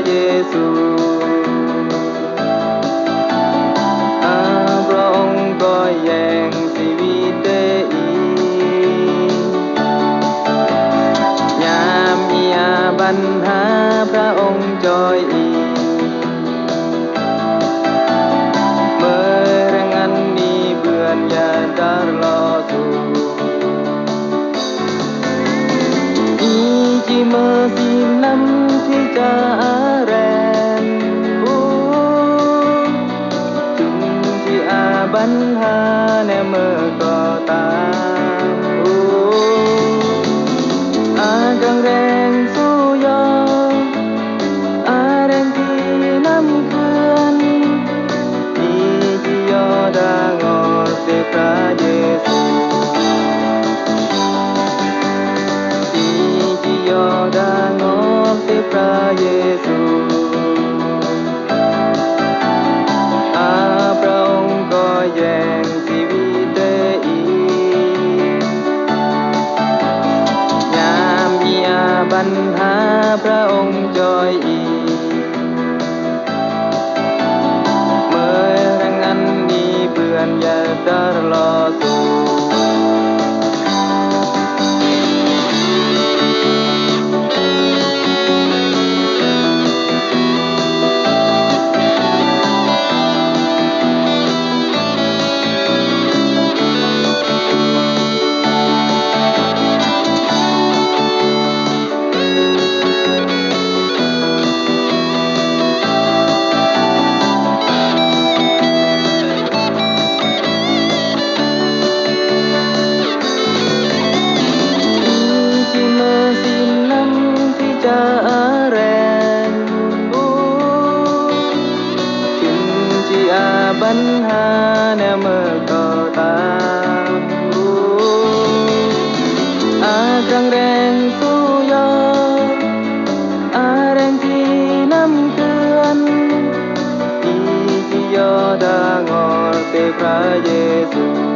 เยซูพระองค์ก็แย่งชีวิตได้อีกยามมีปัญหาพระองค์จอยอีกmerengani buannya darlosu iji mesinam tiga aren jumji aban hane mekota agang reng suyo areng tinam kuan iji yoda ngorte pra Yesu iji yoda ngorte pra Yesuพระองค์ก็แย่งชีวิตได้อีกยามมีปัญหาพระองค์จอยอีกmerengani buannya darlosu ban hane mekota agang reng suyo areng tinam kuan iji yoda ngorte pra Yesu